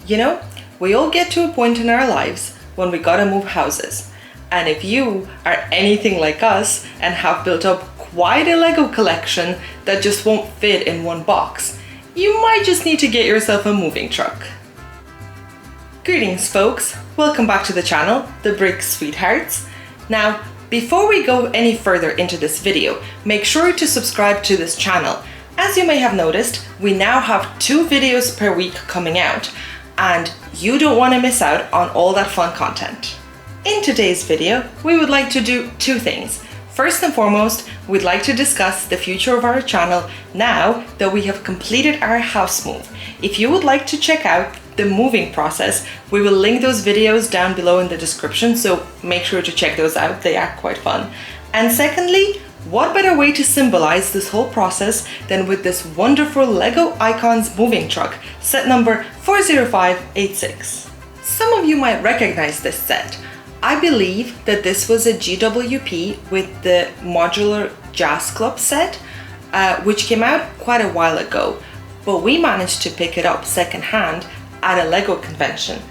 You know, we all get to a point in our lives when we gotta move houses. And if you are anything like us and have built up quite a Lego collection that just won't fit in one box, you might just need to get yourself a moving truck. Greetings folks, welcome back to the channel, The Brick Sweethearts. Now, before we go any further into this video, make sure to subscribe to this channel. As you may have noticed, we now have 2 videos per week coming out, and you don't want to miss out on all that fun content. In today's video, we would like to do 2 things. First and foremost, we'd like to discuss the future of our channel now that we have completed our house move. If you would like to check out the moving process, we will link those videos down below in the description, so make sure to check those out, they are quite fun. And secondly, what better way to symbolize this whole process than with this wonderful Lego Icons moving truck, set number 40586. Some of you might recognize this set. I believe that this was a GWP with the modular Jazz Club set, which came out quite a while ago, but we managed to pick it up secondhand at a Lego convention,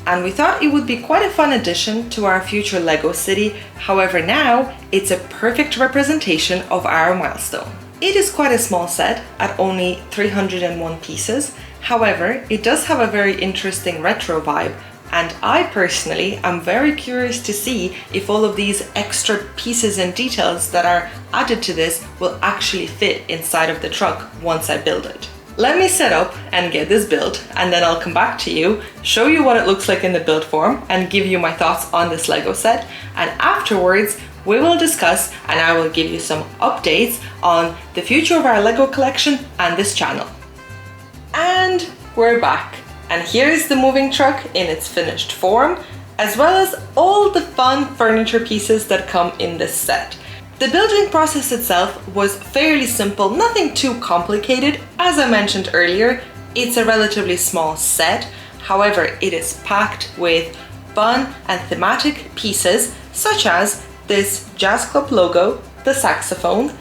and we thought it would be quite a fun addition to our future Lego city. However, now it's a perfect representation of our milestone. It is quite a small set at only 301 pieces. However, it does have a very interesting retro vibe, and I personally am very curious to see if all of these extra pieces and details that are added to this will actually fit inside of the truck once I build it. Let me set up and get this built, and then I'll come back to you, show you what it looks like in the build form, and give you my thoughts on this Lego set. And afterwards, we will discuss and I will give you some updates on the future of our Lego collection and this channel. And we're back. And here is the moving truck in its finished form, as well as all the fun furniture pieces that come in this set. The building process itself was fairly simple, nothing too complicated. As I mentioned earlier, it's a relatively small set. However, it is packed with fun and thematic pieces, such as this Jazz Club logo, the saxophone,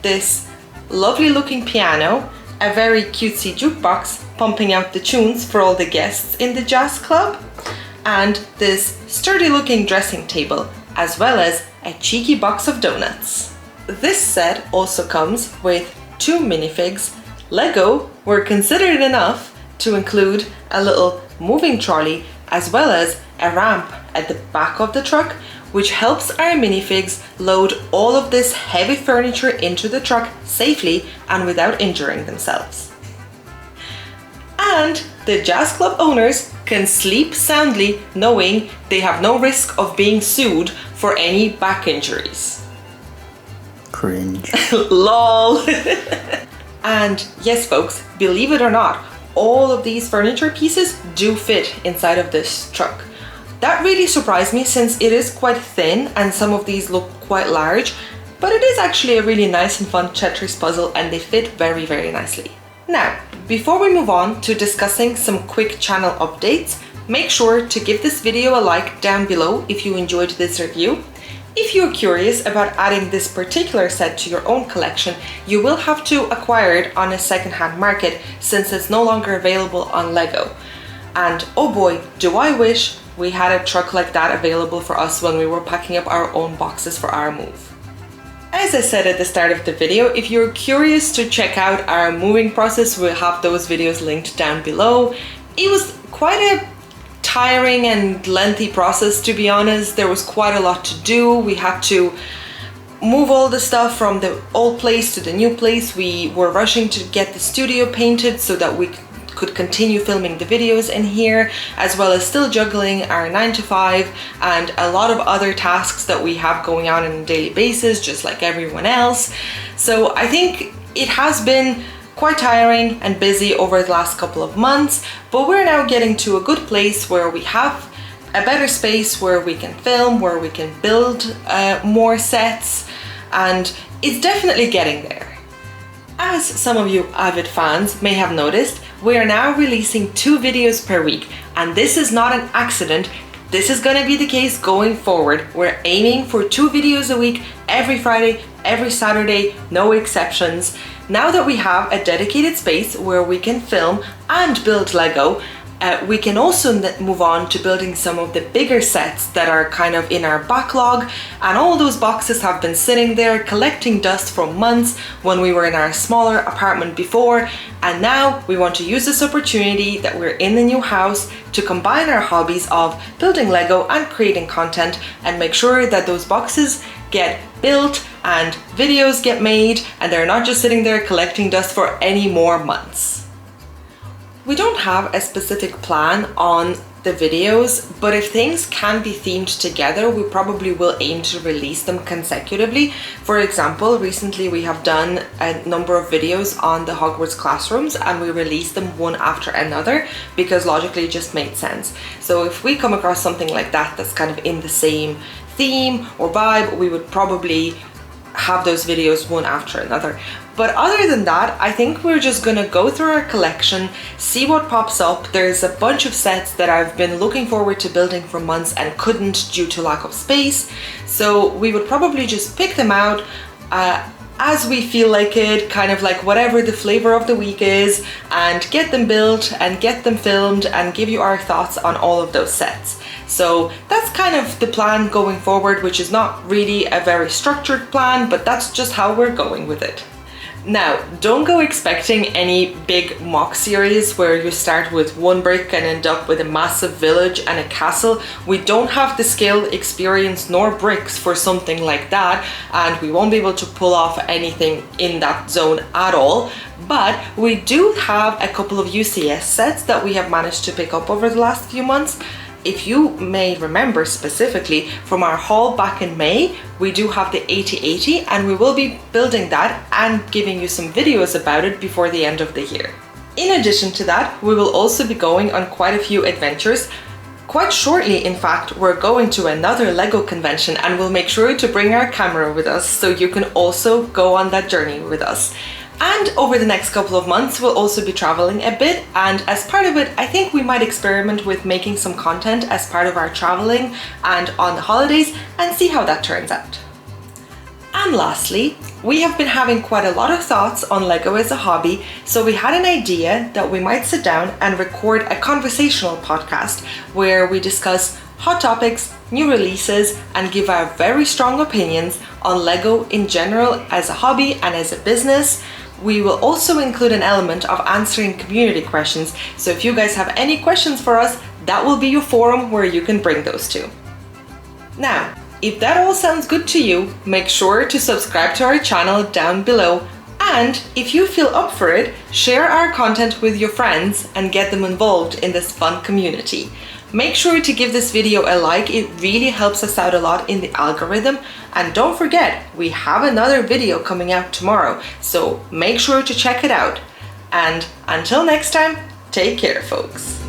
this lovely looking piano, a very cutesy jukebox pumping out the tunes for all the guests in the jazz club, and this sturdy looking dressing table, as well as a cheeky box of donuts. This set also comes with 2 minifigs. Lego were considerate enough to include a little moving trolley as well as a ramp at the back of the truck, which helps our minifigs load all of this heavy furniture into the truck safely and without injuring themselves. And the Jazz Club owners can sleep soundly knowing they have no risk of being sued for any back injuries. Cringe. LOL. And yes folks, believe it or not, all of these furniture pieces do fit inside of this truck. That really surprised me since it is quite thin and some of these look quite large, but it is actually a really nice and fun Tetris puzzle and they fit very, very nicely. Now, before we move on to discussing some quick channel updates, make sure to give this video a like down below if you enjoyed this review. If you're curious about adding this particular set to your own collection, you will have to acquire it on a secondhand market since it's no longer available on Lego. And oh boy, do I wish we had a truck like that available for us when we were packing up our own boxes for our move. As I said at the start of the video, if you're curious to check out our moving process, we'll have those videos linked down below. It was quite a tiring and lengthy process, to be honest. There was quite a lot to do. We had to move all the stuff from the old place to the new place. We were rushing to get the studio painted so that we could continue filming the videos in here, as well as still juggling our 9 to 5 and a lot of other tasks that we have going on on a daily basis, just like everyone else. So I think it has been quite tiring and busy over the last couple of months, but we're now getting to a good place where we have a better space where we can film, where we can build more sets, and it's definitely getting there. As some of you avid fans may have noticed, we are now releasing 2 videos per week, and this is not an accident. This is going to be the case going forward. We're aiming for 2 videos a week, every Friday, every Saturday, no exceptions. Now that we have a dedicated space where we can film and build Lego, We can also move on to building some of the bigger sets that are kind of in our backlog, and all those boxes have been sitting there collecting dust for months when we were in our smaller apartment before, and now we want to use this opportunity that we're in the new house to combine our hobbies of building Lego and creating content and make sure that those boxes get built and videos get made and they're not just sitting there collecting dust for any more months. We don't have a specific plan on the videos, but if things can be themed together, we probably will aim to release them consecutively. For example, recently we have done a number of videos on the Hogwarts classrooms and we released them one after another because logically it just made sense. So if we come across something like that that's kind of in the same theme or vibe, we would probably have those videos one after another. But other than that, I think we're just gonna go through our collection, see what pops up. There's a bunch of sets that I've been looking forward to building for months and couldn't due to lack of space. So we would probably just pick them out as we feel like it, kind of like whatever the flavor of the week is, and get them built and get them filmed and give you our thoughts on all of those sets. So that's kind of the plan going forward, which is not really a very structured plan, but that's just how we're going with it. Now, don't go expecting any big mock series where you start with one brick and end up with a massive village and a castle. We don't have the skill, experience, nor bricks for something like that, and we won't be able to pull off anything in that zone at all. But we do have a couple of UCS sets that we have managed to pick up over the last few months. If you may remember specifically from our haul back in May, we do have the 8080 and we will be building that and giving you some videos about it before the end of the year. In addition to that, we will also be going on quite a few adventures. Quite shortly, in fact, we're going to another Lego convention and we'll make sure to bring our camera with us so you can also go on that journey with us. And over the next couple of months, we'll also be traveling a bit, and as part of it, I think we might experiment with making some content as part of our traveling and on the holidays and see how that turns out. And lastly, we have been having quite a lot of thoughts on Lego as a hobby, so we had an idea that we might sit down and record a conversational podcast where we discuss hot topics, new releases, and give our very strong opinions on Lego in general as a hobby and as a business. We will also include an element of answering community questions, so if you guys have any questions for us, that will be your forum where you can bring those to. Now, if that all sounds good to you, make sure to subscribe to our channel down below, and if you feel up for it, share our content with your friends and get them involved in this fun community. Make sure to give this video a like, it really helps us out a lot in the algorithm. And don't forget, we have another video coming out tomorrow, so make sure to check it out. And until next time, take care, folks.